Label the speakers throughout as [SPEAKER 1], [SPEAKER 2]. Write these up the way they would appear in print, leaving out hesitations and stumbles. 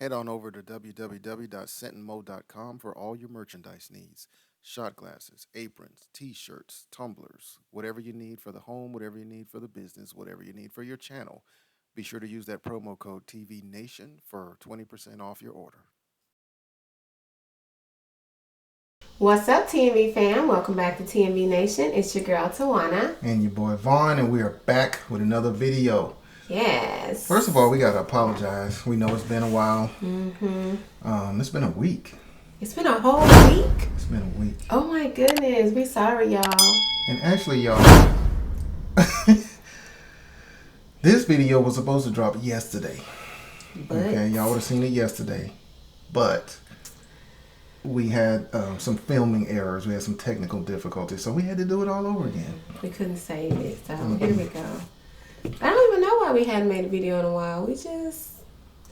[SPEAKER 1] Head on over to www.sentinmo.com for all your merchandise needs. Shot glasses, aprons, t-shirts, tumblers, whatever you need for the home, whatever you need for the business, whatever you need for your channel. Be sure to use that promo code TV Nation for 20% off your order.
[SPEAKER 2] What's up, T&V fam? Welcome back to T&V Nation. It's your girl, Tawana.
[SPEAKER 1] And your boy, Vaughn, and we are back with another video.
[SPEAKER 2] Yes.
[SPEAKER 1] First of all, we got to apologize. We know it's been a while. It's been a week.
[SPEAKER 2] It's been a whole week?
[SPEAKER 1] It's been a week.
[SPEAKER 2] Oh my goodness. We sorry, y'all.
[SPEAKER 1] And actually, y'all, this video was supposed to drop yesterday. Okay, y'all would have seen it yesterday. But we had some filming errors. We had some technical difficulties. So we had to do it all over again.
[SPEAKER 2] We couldn't save it. So here we go. I don't even know why we hadn't made a video in a while.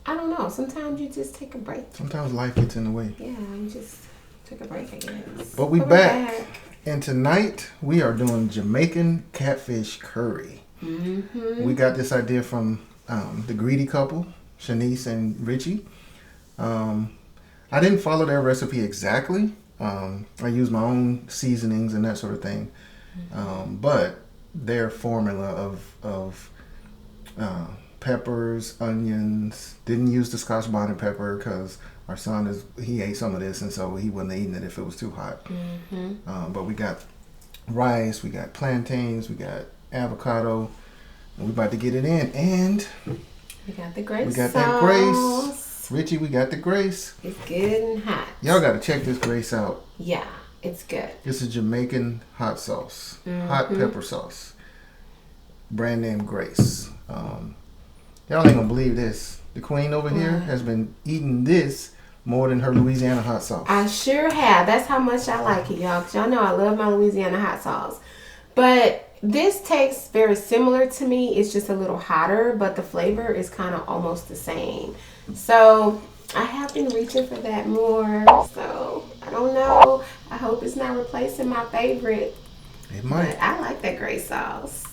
[SPEAKER 2] I don't know. Sometimes you just take a break.
[SPEAKER 1] Sometimes life gets in the way.
[SPEAKER 2] Yeah, you just took a break, I guess.
[SPEAKER 1] But we're back. And tonight we are doing Jamaican catfish curry. We got this idea from the greedy couple, Shanice and Richie. I didn't follow their recipe exactly. I used my own seasonings and that sort of thing. But their formula of peppers, onions, didn't use the Scotch bonnet pepper because our son he ate some of this, and so he wouldn't have eaten it if it was too hot. But we got rice, we got plantains, we got avocado, and we're about to get it in. And
[SPEAKER 2] we got the grace.
[SPEAKER 1] We got that grace. Richie, we got the grace.
[SPEAKER 2] It's good and hot.
[SPEAKER 1] Y'all got to check this grace out.
[SPEAKER 2] Yeah, it's good.
[SPEAKER 1] This is Jamaican hot sauce, hot pepper sauce, brand name Grace. Y'all ain't gonna believe this. The queen over here has been eating this more than her Louisiana hot sauce.
[SPEAKER 2] I sure have. That's how much I like it, y'all. Because y'all know I love my Louisiana hot sauce. But this tastes very similar to me. It's just a little hotter, but the flavor is kind of almost the same. So I have been reaching for that more. So I don't know. I hope it's not replacing my favorite.
[SPEAKER 1] It might.
[SPEAKER 2] But I like that gray sauce.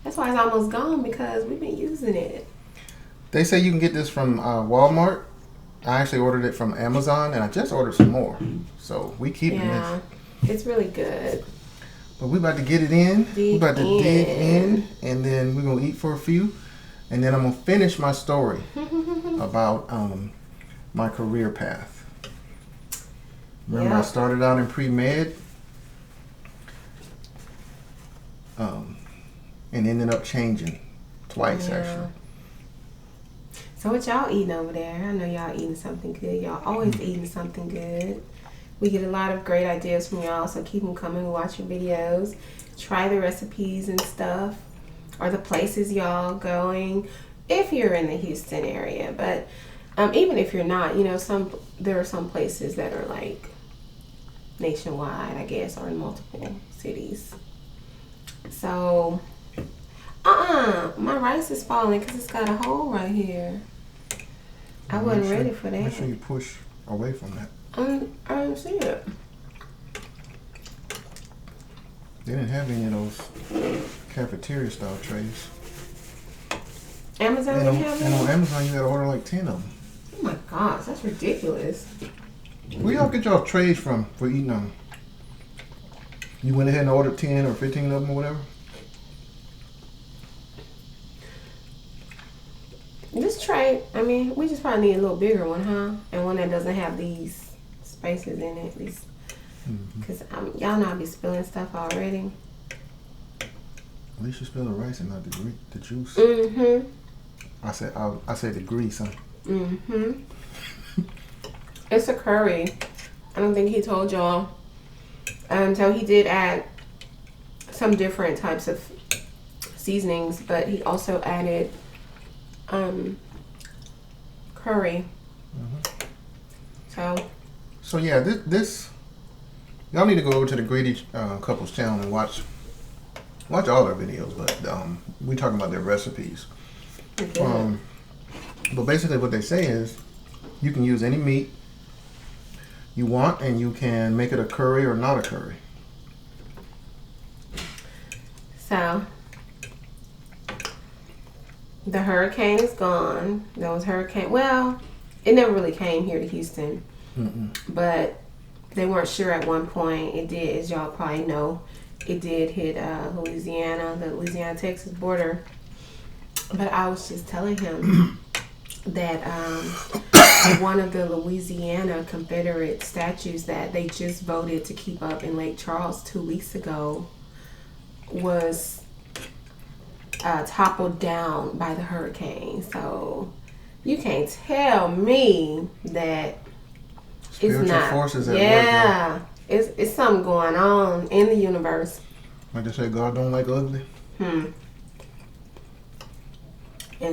[SPEAKER 2] That's why it's almost gone, because we've been using it.
[SPEAKER 1] They say you can get this from Walmart. I actually ordered it from Amazon, and I just ordered some more. So we keeping this.
[SPEAKER 2] It's really good.
[SPEAKER 1] But we about to get it in. We about to dig in, and then we're gonna eat for a few, and then I'm gonna finish my story about my career path. Remember, I started out in pre-med, and ended up changing twice actually.
[SPEAKER 2] So what y'all eating over there? I know y'all eating something good. Y'all always eating something good. We get a lot of great ideas from y'all, so keep them coming. Watch your videos. Try the recipes and stuff, or the places y'all going if you're in the Houston area. But even if you're not, you know, there are some places that are like nationwide, I guess, or in multiple cities. So my rice is falling because it's got a hole right here. I wasn't ready for that.
[SPEAKER 1] Make sure you push away from that.
[SPEAKER 2] I don't see it.
[SPEAKER 1] They didn't have any of those cafeteria style trays.
[SPEAKER 2] Amazon didn't have any?
[SPEAKER 1] And on Amazon you gotta order like 10 of them.
[SPEAKER 2] Oh my gosh, that's ridiculous.
[SPEAKER 1] Where y'all get y'all trays from for eating them? You went ahead and ordered 10 or 15 of them or whatever?
[SPEAKER 2] This tray, I mean, we just probably need a little bigger one, huh? And one that doesn't have these spaces in it, at least. Because y'all know I be spilling stuff already.
[SPEAKER 1] At least you spill the rice and not the juice. I said the grease, huh?
[SPEAKER 2] It's a curry. I don't think he told y'all. So he did add some different types of seasonings, but he also added curry. So
[SPEAKER 1] yeah, this y'all need to go over to the Greedy Couples channel and watch all their videos, but we talking about their recipes. But basically what they say is you can use any meat you want, and you can make it a curry or not a curry.
[SPEAKER 2] So the hurricane is gone. Well, It never really came here to Houston. But they weren't sure at one point. It did, as y'all probably know, it did hit Louisiana, the Louisiana-Texas border. But I was just telling him that one of the Louisiana Confederate statues that they just voted to keep up in Lake Charles 2 weeks ago was toppled down by the hurricane. So you can't tell me that
[SPEAKER 1] spiritual
[SPEAKER 2] it's not.
[SPEAKER 1] Forces at
[SPEAKER 2] yeah,
[SPEAKER 1] work,
[SPEAKER 2] it's something going on in the universe.
[SPEAKER 1] like they say, God don't like ugly.
[SPEAKER 2] And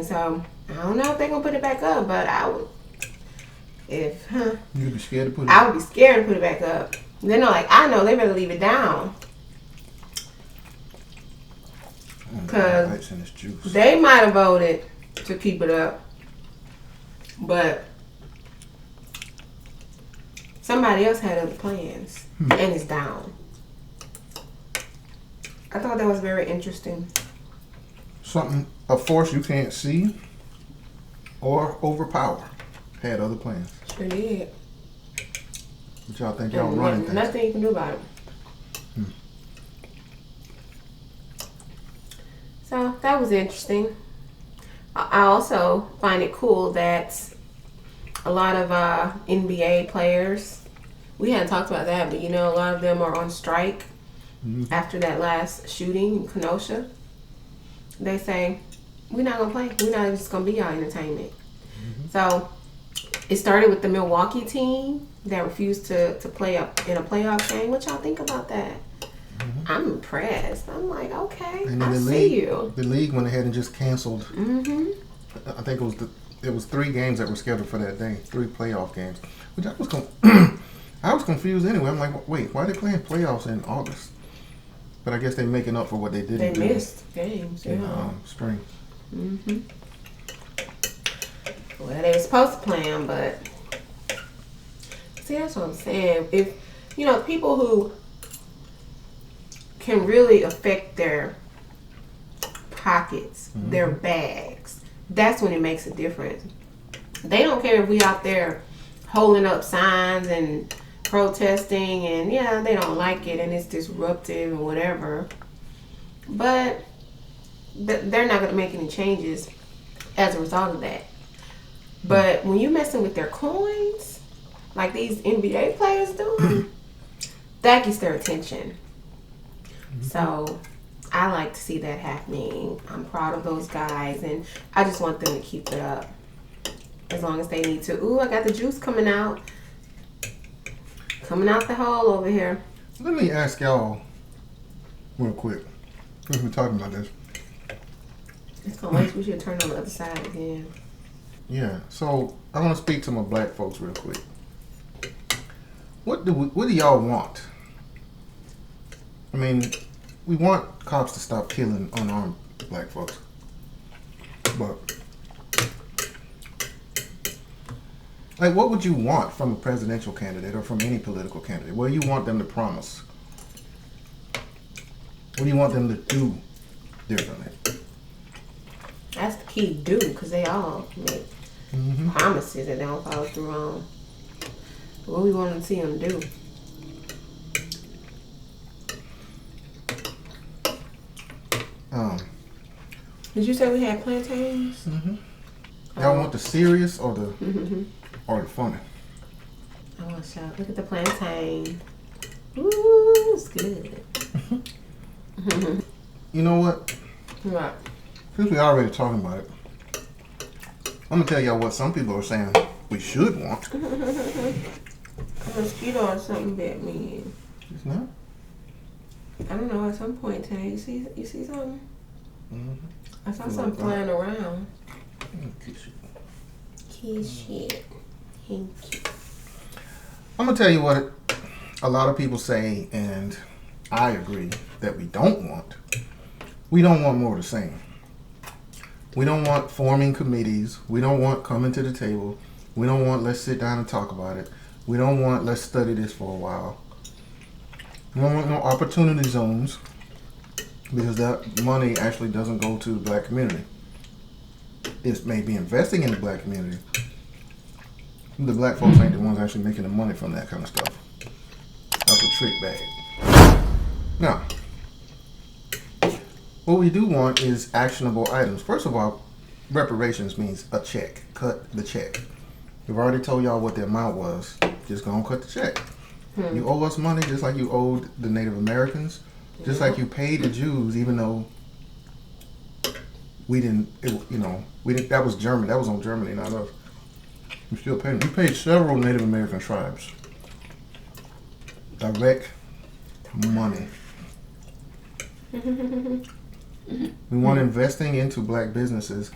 [SPEAKER 2] so I don't know if they're gonna put it back up, but I would.
[SPEAKER 1] You'd be scared to put it.
[SPEAKER 2] I would be scared to put it back up. They're not like I know they better leave it down. Because they might have voted to keep it up, but somebody else had other plans, and it's down. I thought that was very interesting.
[SPEAKER 1] A force you can't see or overpower had other plans.
[SPEAKER 2] Sure did.
[SPEAKER 1] But y'all think y'all running things.
[SPEAKER 2] Nothing you can do about it. So that was interesting. I also find it cool that a lot of NBA players, we hadn't talked about that, but a lot of them are on strike after that last shooting in Kenosha. They say, we're not going to play. We're not just going to be our entertainment. So it started with the Milwaukee team that refused to play up in a playoff game. What y'all think about that? I'm impressed. I'm like, okay,
[SPEAKER 1] and
[SPEAKER 2] I see you.
[SPEAKER 1] The league went ahead and just canceled. I think it was 3 games that were scheduled for that day, 3 playoff games. Which I was I was confused anyway. I'm like, wait, why are they playing playoffs in August? But I guess they're making up for what they didn't do.
[SPEAKER 2] They missed games in
[SPEAKER 1] spring.
[SPEAKER 2] Well, they were supposed to play them, but see, that's what I'm saying. If people who can really affect their pockets, their bags, that's when it makes a difference. They don't care if we out there holding up signs and protesting, and they don't like it and it's disruptive or whatever, but they're not going to make any changes as a result of that. But when you're messing with their coins like these NBA players do, that gets their attention. So I like to see that happening. I'm proud of those guys, and I just want them to keep it up as long as they need to. Ooh, I got the juice coming out the hole over here.
[SPEAKER 1] Let me ask y'all real quick, since we're talking about this.
[SPEAKER 2] It's gonna wait. We should turn on the other side again.
[SPEAKER 1] Yeah, so I want to speak to my black folks real quick. What do y'all want? I mean, we want cops to stop killing unarmed black folks, but like, what would you want from a presidential candidate or from any political candidate? What do you want them to promise? What do you want them to do differently?
[SPEAKER 2] That's the key, do, because they all make promises that they don't follow through on. What we want to see them do. Did you say we had plantains?
[SPEAKER 1] Y'all want the serious or the funny?
[SPEAKER 2] I want to shout. Look at the plantain. Ooh, it's good.
[SPEAKER 1] You know what?
[SPEAKER 2] What?
[SPEAKER 1] Since we already talking about it, I'm gonna tell y'all what some people are saying we should want.
[SPEAKER 2] A mosquito or something bit me.
[SPEAKER 1] It's not?
[SPEAKER 2] I don't know. At some point today, you see something? I saw something flying around. Kiss it. Thank you.
[SPEAKER 1] I'm gonna tell you what a lot of people say, and I agree that we don't want. We don't want more of the same. We don't want forming committees. We don't want coming to the table. We don't want let's sit down and talk about it. We don't want let's study this for a while. We don't want no opportunity zones, because that money actually doesn't go to the black community. It may be investing in the black community, The black folks ain't the ones actually making the money from that kind of stuff. That's a trick bag. Now, what we do want is actionable items. First of all, reparations means a check. Cut the check. We've already told y'all what the amount was. Just go and cut the check. You owe us money just like you owed the Native Americans. Just like you paid the Jews, even though we didn't, that was Germany. That was on Germany, not us. We still paid them. We paid several Native American tribes. Direct money. We want investing into black businesses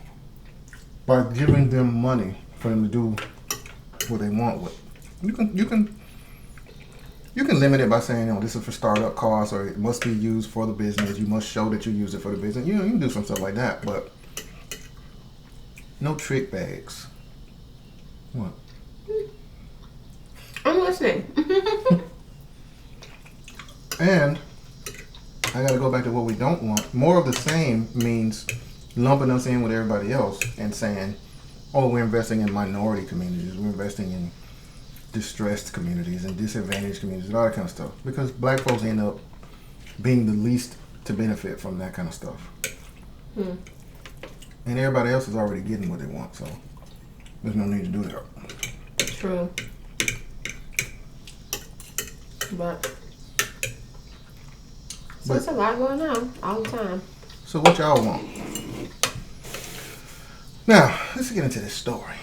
[SPEAKER 1] by giving them money for them to do what they want with. You can limit it by saying, this is for startup costs, or it must be used for the business. You must show that you use it for the business. You can do some stuff like that, but no trick bags. What?
[SPEAKER 2] I'm listening.
[SPEAKER 1] And I gotta go back to what we don't want. More of the same means lumping us in with everybody else and saying, we're investing in minority communities. We're investing in distressed communities and disadvantaged communities and all that kind of stuff. Because black folks end up being the least to benefit from that kind of stuff. And everybody else is already getting what they want, so there's no need to do that.
[SPEAKER 2] True. But it's a lot going on all the time.
[SPEAKER 1] So what y'all want? Now, let's get into this story.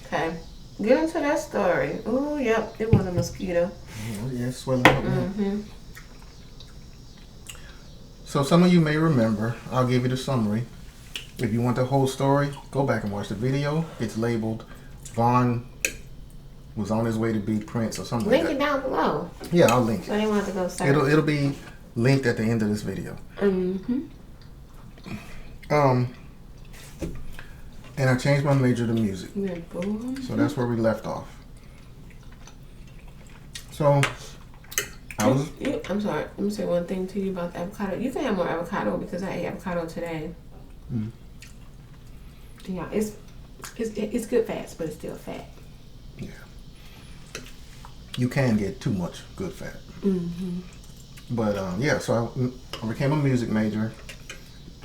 [SPEAKER 2] Okay. Get into that story. Oh, yep. It was a mosquito.
[SPEAKER 1] Oh, yeah, it's swelling up now. So some of you may remember, I'll give you the summary. If you want the whole story, go back and watch the video. It's labeled Vaughn was on his way to beat Prince or something
[SPEAKER 2] Link
[SPEAKER 1] like
[SPEAKER 2] it
[SPEAKER 1] that.
[SPEAKER 2] down below.
[SPEAKER 1] Yeah, I'll link it.
[SPEAKER 2] So they want to go search.
[SPEAKER 1] It'll be linked at the end of this video. And I changed my major to music. So that's where we left off. So
[SPEAKER 2] I'm sorry. Let me say one thing to you about the avocado. You can have more avocado because I ate avocado today. Yeah, it's good fats, but it's still fat.
[SPEAKER 1] Yeah. You can get too much good fat. But so I became a music major.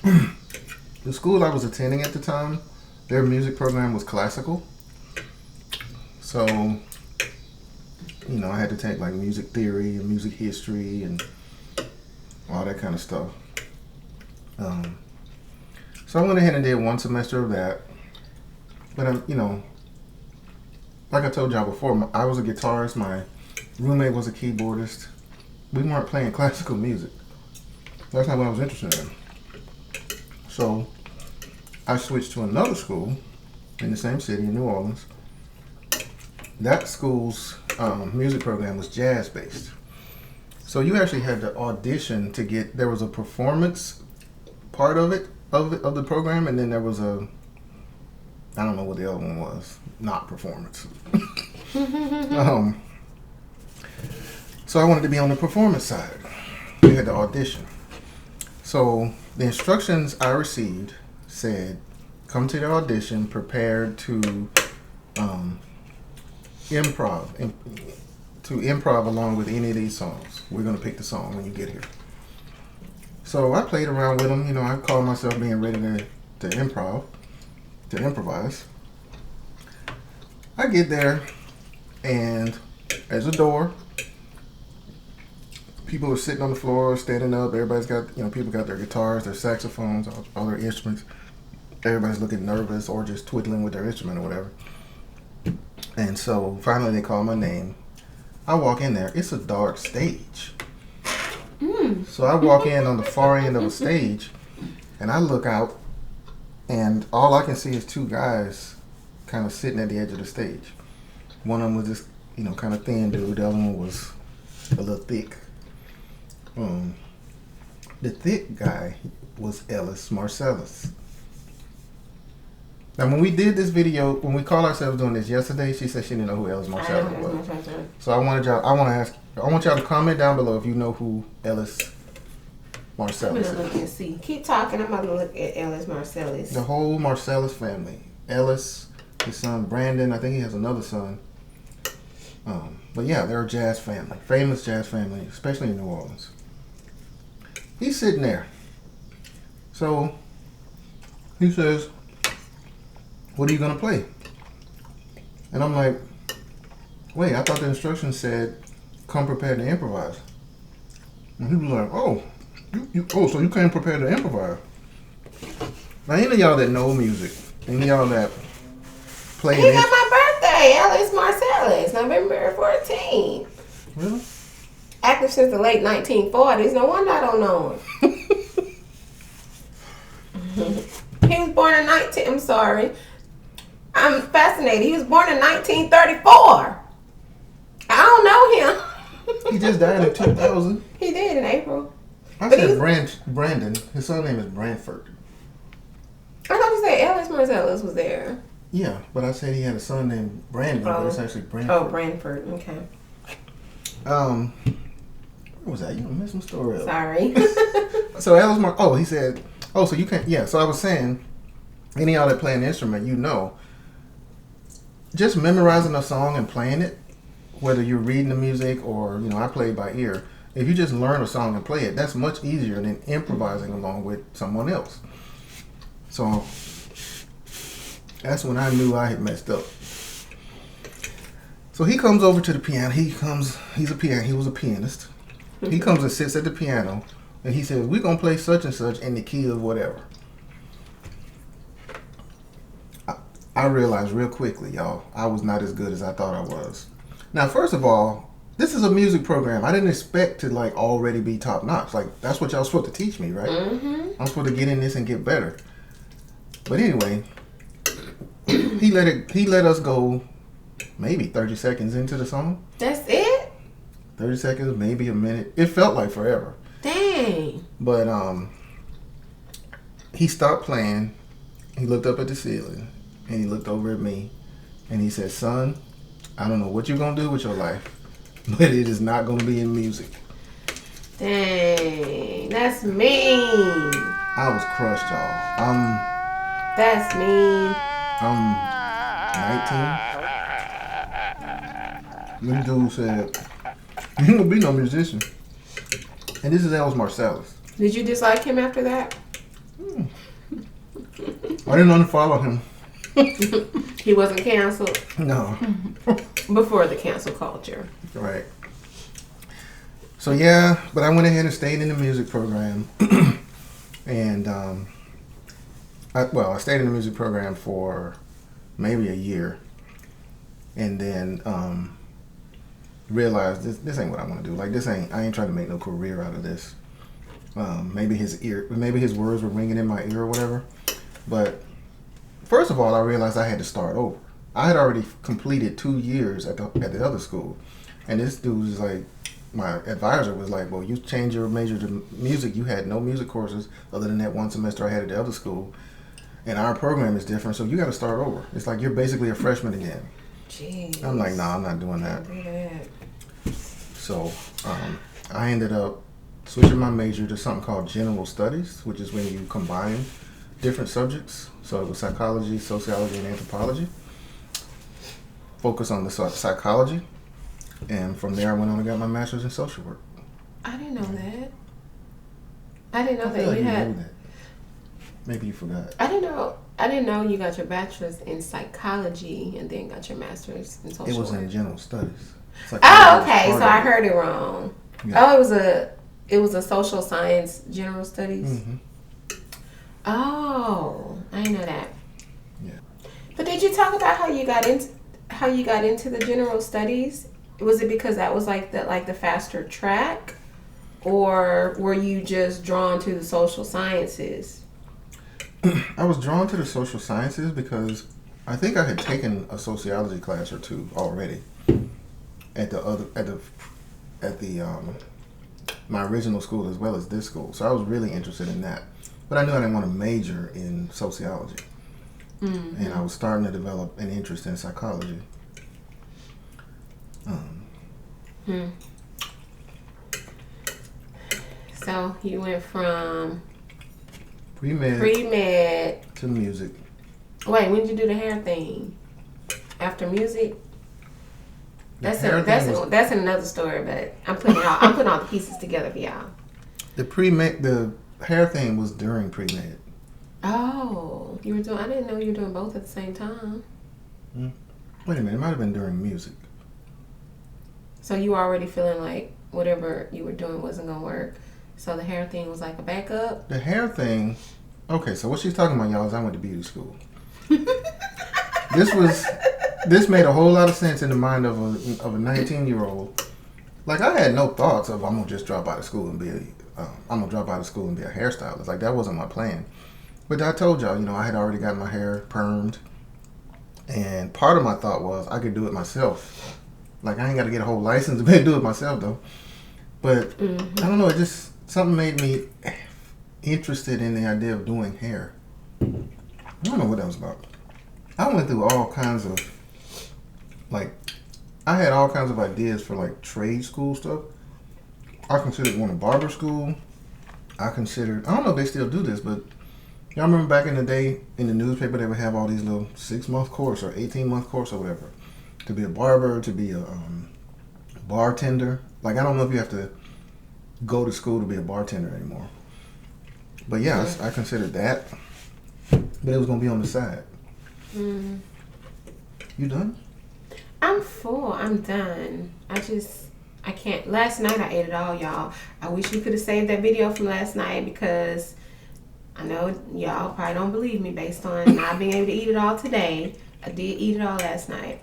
[SPEAKER 1] The school I was attending at the time, their music program was classical. So, I had to take like music theory and music history and all that kind of stuff. So I went ahead and did one semester of that. But like I told y'all before, I was a guitarist. My roommate was a keyboardist. We weren't playing classical music. That's not what I was interested in. So I switched to another school in the same city in New Orleans. That school's music program was jazz based. So you actually had to audition to get, there was a performance part of the program, and then there was I don't know what the other one was, not performance. So I wanted to be on the performance side. We had to audition. So the instructions I received said, come to the audition prepared to improv along with any of these songs. We're going to pick the song when you get here. So I played around with them. I called myself being ready to improvise. I get there, and there's a door. People are sitting on the floor, standing up. Everybody's got, people got their guitars, their saxophones, all their instruments. Everybody's looking nervous or just twiddling with their instrument or whatever. And so finally they call my name. I walk in there. It's a dark stage. So I walk in on the far end of the stage, and I look out, and all I can see is two guys kind of sitting at the edge of the stage. One of them was this, kind of thin dude. The other one was a little thick. The thick guy was Ellis Marcellus. Now, when we did this video, when we called ourselves doing this yesterday, she said she didn't know who Ellis Marcellus was. So I want y'all to comment down below if you know who Ellis Marcellus is.
[SPEAKER 2] I'm gonna look and see. Keep talking. I'm about to look at Ellis Marcellus.
[SPEAKER 1] The whole Marcellus family. Ellis, his son Brandon. I think he has another son. But yeah, they're a jazz family, famous jazz family, especially in New Orleans. He's sitting there. So he says, "What are you gonna play?" And I'm like, "Wait, I thought the instructions said come prepared to improvise." And he was like, "Oh, so you came prepared to improvise?" Now, any of y'all that know music, any of y'all that play
[SPEAKER 2] He got my birthday, Alice Marcellus, November 14th.
[SPEAKER 1] Really?
[SPEAKER 2] Active since the late 1940s. No wonder I don't know him. He was born in I'm sorry. I'm fascinated. He was born in 1934. I don't know him.
[SPEAKER 1] He just died in 2000.
[SPEAKER 2] He did in April.
[SPEAKER 1] I said Brandon. His son name is Branford.
[SPEAKER 2] I thought you said Alice Marcellus was there.
[SPEAKER 1] Yeah, but I said he had a son named Brandon, but it's actually Branford.
[SPEAKER 2] Oh, Branford. Okay.
[SPEAKER 1] What was that? You missed some story up.
[SPEAKER 2] Sorry.
[SPEAKER 1] So Alice he said, so you can't, yeah. So I was saying, any of y'all that play an instrument, just memorizing a song and playing it, whether you're reading the music or, I play by ear. If you just learn a song and play it, that's much easier than improvising along with someone else. So that's when I knew I had messed up. So he comes over to the piano. He was a pianist. He comes and sits at the piano and he says, "We're going to play such and such in the key of whatever." I realized real quickly, y'all, I was not as good as I thought I was. Now, first of all, this is a music program. I didn't expect to already be top notch. That's what y'all supposed to teach me, right?
[SPEAKER 2] Mm-hmm.
[SPEAKER 1] I'm supposed to get in this and get better. But anyway, he let us go maybe 30 seconds into the song.
[SPEAKER 2] That's it?
[SPEAKER 1] 30 seconds, maybe a minute. It felt like forever.
[SPEAKER 2] Dang.
[SPEAKER 1] But he stopped playing. He looked up at the ceiling and he looked over at me and he said, "Son, I don't know what you're going to do with your life, but it is not going to be in music."
[SPEAKER 2] Dang. That's mean.
[SPEAKER 1] I was crushed, y'all.
[SPEAKER 2] That's mean.
[SPEAKER 1] I'm 19. This dude said, "You ain't gonna be no musician." And this is Alice Marcellus.
[SPEAKER 2] Did you dislike him after that?
[SPEAKER 1] I didn't unfollow him.
[SPEAKER 2] He wasn't canceled?
[SPEAKER 1] No.
[SPEAKER 2] Before the cancel culture.
[SPEAKER 1] Right. So yeah, but I went ahead and stayed in the music program. And I stayed in the music program for maybe a year. And then realized this ain't what I want to do. I ain't trying to make no career out of this. Maybe his words were ringing in my ear or whatever. But first of all, I realized I had to start over. I had already completed 2 years at the other school, and this dude was like, my advisor was like, "Well, you changed your major to music. You had no music courses other than that one semester I had at the other school, and our program is different, so you got to start over. It's like you're basically a freshman again."
[SPEAKER 2] Jeez.
[SPEAKER 1] I'm like, "Nah, I'm not doing that." So I ended up switching my major to something called General Studies, which is when you combine different subjects. So it was psychology, sociology, and anthropology. Focus on the psychology. And from there, I went on and got my master's in social work.
[SPEAKER 2] I didn't know that. I didn't know
[SPEAKER 1] I feel
[SPEAKER 2] that
[SPEAKER 1] like
[SPEAKER 2] you had.
[SPEAKER 1] knew that. Maybe you forgot.
[SPEAKER 2] I didn't know you got your bachelor's in psychology and then got your master's in social work.
[SPEAKER 1] It was in general studies.
[SPEAKER 2] Oh, okay. So I heard it wrong.
[SPEAKER 1] Yeah.
[SPEAKER 2] Oh, it was a social science general studies.
[SPEAKER 1] Mm-hmm.
[SPEAKER 2] Oh, I didn't know that.
[SPEAKER 1] Yeah.
[SPEAKER 2] But did you talk about how you got into the general studies? Was it because that was like the faster track, or were you just drawn to the social sciences?
[SPEAKER 1] I was drawn to the social sciences because I think I had taken a sociology class or two already at my original school as well as this school. So I was really interested in that. But I knew I didn't want to major in sociology. Mm-hmm. And I was starting to develop an interest in psychology.
[SPEAKER 2] So you went from
[SPEAKER 1] pre-med
[SPEAKER 2] to
[SPEAKER 1] music.
[SPEAKER 2] Wait, when did you do the hair thing? after music. That's in another story, but I'm putting all the pieces together for y'all.
[SPEAKER 1] The hair thing was during pre-med.
[SPEAKER 2] Oh, you were doing. I didn't know you were doing both at the same time.
[SPEAKER 1] Wait a minute, it might have been during music.
[SPEAKER 2] So you were already feeling like whatever you were doing wasn't gonna work. So the hair thing was like a backup.
[SPEAKER 1] The hair thing. Okay, so what she's talking about, y'all, is I went to beauty school. This made a whole lot of sense in the mind of a 19-year-old. Like, I had no thoughts of I'm gonna just drop out of school and be a hairstylist. Like, that wasn't my plan. But I told y'all, I had already got my hair permed, and part of my thought was I could do it myself. Like, I ain't got to get a whole license to do it myself though. But I don't know, it just something made me interested in the idea of doing hair. I don't know what that was about. I went through all kinds of I had all kinds of ideas for like trade school stuff. I considered going to barber school. I don't know if they still do this, but y'all remember back in the day in the newspaper they would have all these little 6-month course or 18-month course or whatever to be a barber, to be a bartender. Like, I don't know if you have to go to school to be a bartender anymore. But yeah, I considered that, but it was gonna be on the side. You done?
[SPEAKER 2] I'm full. I'm done. I can't. Last night I ate it all, y'all. I wish you could have saved that video from last night because I know y'all probably don't believe me based on not being able to eat it all today. I did eat it all last night.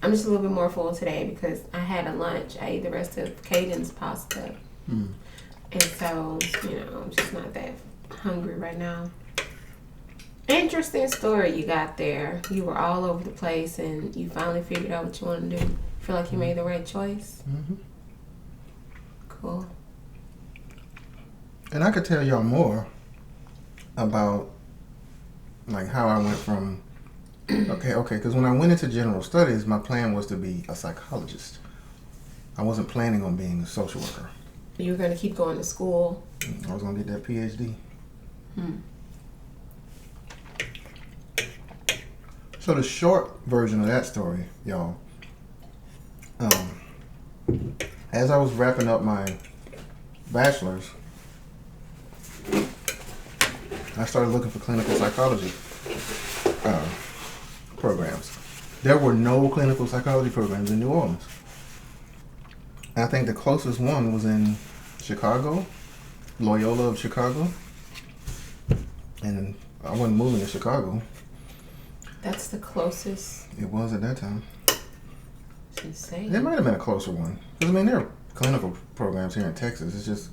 [SPEAKER 2] I'm just a little bit more full today because I had a lunch. I ate the rest of Caden's pasta. And so, I'm just not that hungry right now. Interesting story you got there. You were all over the place and you finally figured out what you want to do. Feel like you made the right choice? Cool.
[SPEAKER 1] And I could tell y'all more about like how I went from okay, because when I went into general studies, my plan was to be a psychologist. I wasn't planning on being a social worker.
[SPEAKER 2] You were going to keep going to school?
[SPEAKER 1] I was going to get that PhD. So the short version of that story, y'all, as I was wrapping up my bachelor's, I started looking for clinical psychology programs. There were no clinical psychology programs in New Orleans. And I think the closest one was in Chicago, Loyola of Chicago. And I wasn't moving to Chicago.
[SPEAKER 2] That's the closest.
[SPEAKER 1] It was at that time.
[SPEAKER 2] It's insane.
[SPEAKER 1] It might have been a closer one. Because, there are clinical programs here in Texas. It's just,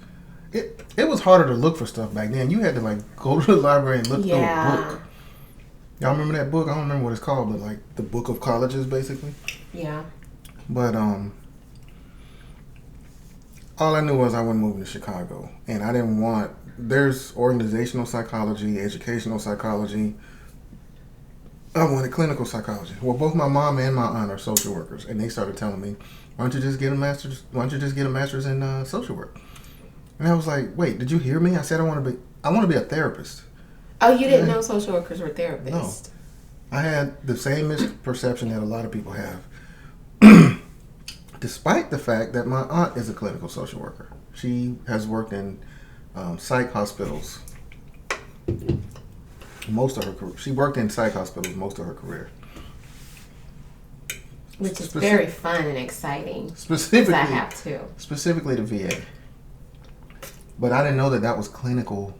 [SPEAKER 1] it was harder to look for stuff back then. You had to, go to the library and look through a book. Y'all remember that book? I don't remember what it's called, but, the Book of Colleges, basically.
[SPEAKER 2] Yeah.
[SPEAKER 1] But, all I knew was I wasn't moving to Chicago. And I didn't want, there's organizational psychology, educational psychology. I wanted clinical psychology. Well, both my mom and my aunt are social workers, and they started telling me, "Why don't you just get a master's? Why don't you just get a master's in social work?" And I was like, "Wait, did you hear me? I said I want to be a therapist."
[SPEAKER 2] Oh, you didn't know social workers were therapists?
[SPEAKER 1] No, I had the same misperception that a lot of people have, despite the fact that my aunt is a clinical social worker. She has worked in psych hospitals. Most of her career. She worked in psych hospitals most of her career.
[SPEAKER 2] Which is very fun and exciting.
[SPEAKER 1] Specifically,
[SPEAKER 2] I have to.
[SPEAKER 1] Specifically the VA. But I didn't know that was clinical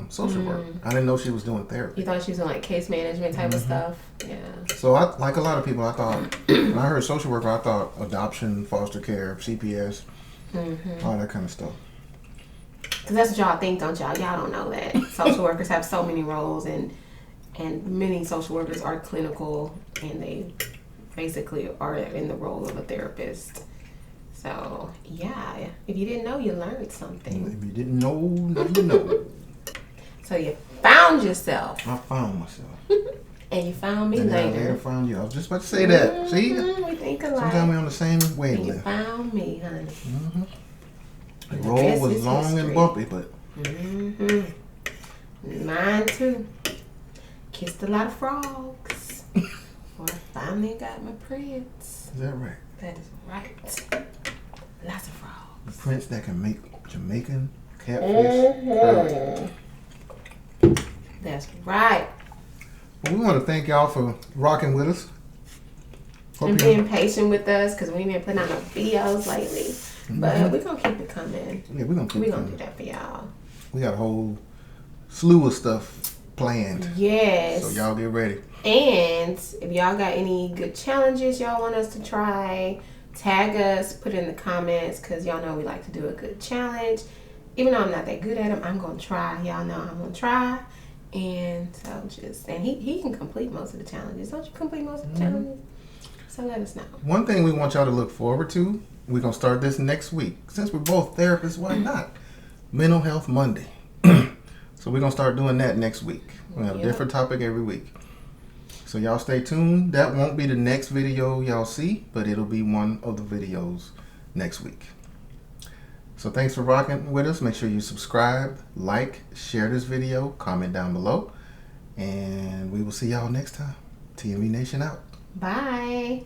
[SPEAKER 1] social work. I didn't know she was doing therapy.
[SPEAKER 2] You thought she was doing case management type of stuff? Yeah.
[SPEAKER 1] So like a lot of people, I thought, when I heard social worker, I thought adoption, foster care, CPS, all that kind of stuff.
[SPEAKER 2] Because that's what y'all think, don't y'all? Y'all don't know that. Social workers have so many roles, and many social workers are clinical, and they basically are in the role of a therapist. So, yeah, if you didn't know, you learned something.
[SPEAKER 1] If you didn't know, now you know.
[SPEAKER 2] So you found yourself.
[SPEAKER 1] I found myself.
[SPEAKER 2] And you found me
[SPEAKER 1] and
[SPEAKER 2] later.
[SPEAKER 1] I later found you. I was just about to say that. See?
[SPEAKER 2] We think alike.
[SPEAKER 1] Sometimes we're on the same wavelength.
[SPEAKER 2] And you found me, honey.
[SPEAKER 1] The road was long and bumpy, but...
[SPEAKER 2] Mine too. Kissed a lot of frogs before I finally got my prince.
[SPEAKER 1] Is that right?
[SPEAKER 2] That is right. Lots of frogs.
[SPEAKER 1] The prince that can make Jamaican catfish curry.
[SPEAKER 2] That's right.
[SPEAKER 1] Well, we want to thank y'all for rocking with us.
[SPEAKER 2] And being patient with us because we ain't been putting out no videos lately. But we're going to keep it coming.
[SPEAKER 1] Yeah, we're going to keep it coming.
[SPEAKER 2] We're going to do that for y'all.
[SPEAKER 1] We got a whole slew of stuff planned.
[SPEAKER 2] Yes.
[SPEAKER 1] So y'all get ready.
[SPEAKER 2] And if y'all got any good challenges y'all want us to try, tag us, put it in the comments because y'all know we like to do a good challenge. Even though I'm not that good at them, I'm going to try. Y'all know I'm going to try. And so and he can complete most of the challenges. Don't you complete most of the challenges? So let us know. One
[SPEAKER 1] thing we want y'all to look forward to, we're going to start this next week. Since we're both therapists, why not? Mental Health Monday. So we're going to start doing that next week. We'll have a different topic every week. So y'all stay tuned. That won't be the next video y'all see, but it'll be one of the videos next week. So thanks for rocking with us. Make sure you subscribe, like, share this video, comment down below. And we will see y'all next time. T&V Nation out.
[SPEAKER 2] Bye.